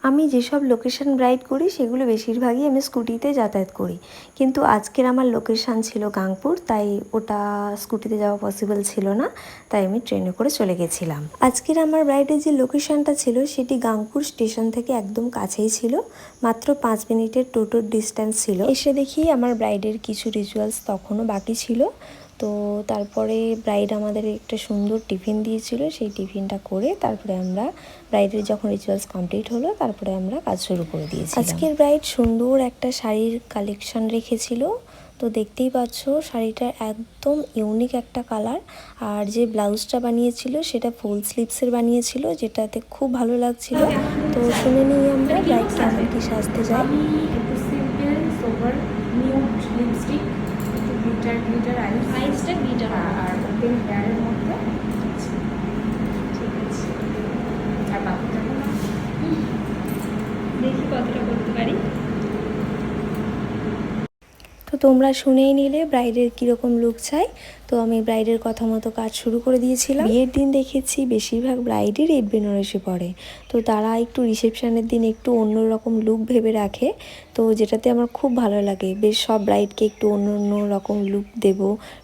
আমি যেসব location bride করি সেগুলো বেশিরভাগই আমি স্কুটিতে যাতায়াত করি, কিন্তু আজকের আমার লোকেশান ছিল গাংপুর, তাই ওটা স্কুটিতে যাওয়া পসিবল ছিল না, তাই আমি ট্রেনে করে চলে গেছিলাম। আজকের আমার ব্রাইডের যে লোকেশানটা ছিল সেটি গাংপুর স্টেশন থেকে একদম কাছেই ছিল, মাত্র 5 মিনিটের টোটো ডিস্ট্যান্স ছিল। এসে দেখি আমার ব্রাইডের কিছু রিচুয়ালস তখনও বাকি ছিল, তো তারপরে ব্রাইড আমাদের একটা সুন্দর টিফিন দিয়েছিল, সেই টিফিনটা করে তারপরে আমরা ব্রাইডের যখন রিচুয়ালস কমপ্লিট হলো তারপরে আমরা কাজ শুরু করে দিয়েছি। আজকের ব্রাইড সুন্দর একটা শাড়ির কালেকশন রেখেছিল, তো দেখতেই পাচ্ছ শাড়িটার একদম ইউনিক একটা কালার, আর যে ব্লাউজটা বানিয়েছিল সেটা ফুল স্লিভসের বানিয়েছিল, যেটাতে খুব ভালো লাগছিল। তো শুনে নিই আমরা ব্রাইড কেমন কি সাজতে যায়। সিম্পল সোবার নিউড লিপস্টিক, গ্লিটার আইসটা গ্লিটার আর ওপেন হেয়ারের মধ্যে। ঠিক আছে, আর বাকিটা দেখি কতটা করতে পারি। তো তোমরা শুনেই নিলে ব্রাইডের কীরকম লুক চাই, তো আমি ব্রাইডের কথা মতো কাজ শুরু করে দিয়েছিলাম। বিয়ের দিন দেখেছি বেশিরভাগ ব্রাইডই রেড বেনারসি পরে, তো তারা একটু রিসেপশনের দিন একটু অন্যরকম লুক ভেবে রাখে, তো যেটাতে আমার খুব ভালো লাগে। বেশ সব ব্রাইডকে একটু অন্য রকম লুক দেব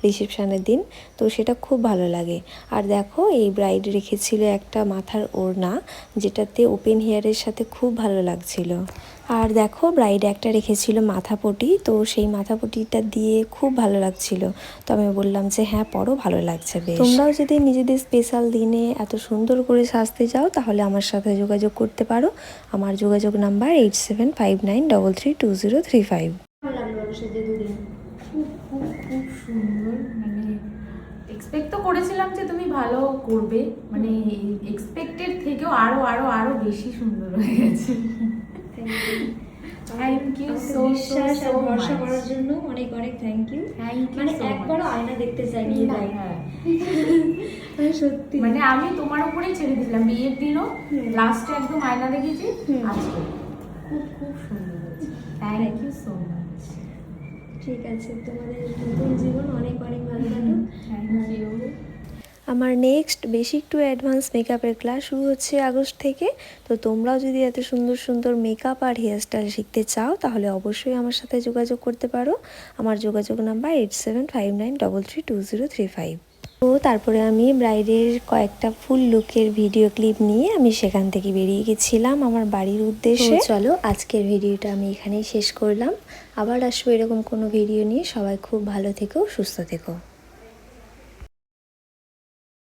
রিসেপশনের দিন, তো সেটা খুব ভালো লাগে। আর দেখো এই ব্রাইড রেখেছিল একটা মাথার ওড়না, যেটাতে ওপেন হেয়ারের সাথে খুব ভালো লাগছিল। আর দেখো ব্রাইড একটা রেখেছিল মাথাপটি, তো সেই মাথাপটিটা দিয়ে খুব ভালো লাগছিল, তো আমি বললাম যে হ্যাঁ পরো, ভালো লাগছে বেশ। তোমরাও যদি নিজেদের স্পেশাল দিনে এত সুন্দর করে সাজতে চাও তাহলে আমার সাথে যোগাযোগ করতে পারো। আমার যোগাযোগ নাম্বার 8759332035। খুব খুব খুব সুন্দর, মানে এক্সপেক্ট তো করেছিলাম যে তুমি ভালো করবে, মানে এক্সপেক্টেড থেকেও আরো আরো আরো বেশি সুন্দর হয়ে গেছে। থ্যাংক ইউ সো বিশ্বাস আর ভরসা করার জন্য অনেক অনেক থ্যাংক ইউ। মানে একবারও আয়না দেখতে চাইনি ভাই, সত্যি মানে আমি তোমার উপরেই ছেড়ে দিলাম। বিয়ের দিনও লাস্টে একদম আয়না দেখেছি, আজকে খুব খুব সুন্দর হয়েছে। Thank you so much. ঠিক আছে, তোমাদের নতুন জীবন অনেক অনেক ভালো কাটুক। Thank you. আমার নেক্সট বেসিক টু অ্যাডভান্স মেকআপের ক্লাস শুরু হচ্ছে আগস্ট থেকে, তো তোমরাও যদি এত সুন্দর সুন্দর মেকআপ আর হেয়ারস্টাইল শিখতে চাও তাহলে অবশ্যই আমার সাথে যোগাযোগ করতে পারো। আমার যোগাযোগ নাম্বার 8759332035। তো তারপরে আমি ব্রাইডের কয়েকটা ফুল লুকের ভিডিও ক্লিপ নিয়ে আমি সেখান থেকে বেরিয়ে গেছিলাম আমার বাড়ির উদ্দেশ্যে। চলো আজকের ভিডিওটা আমি এখানেই শেষ করলাম, আবার আসবো এরকম কোনো ভিডিও নিয়ে। সবাই খুব ভালো থেকো, সুস্থ থেকো।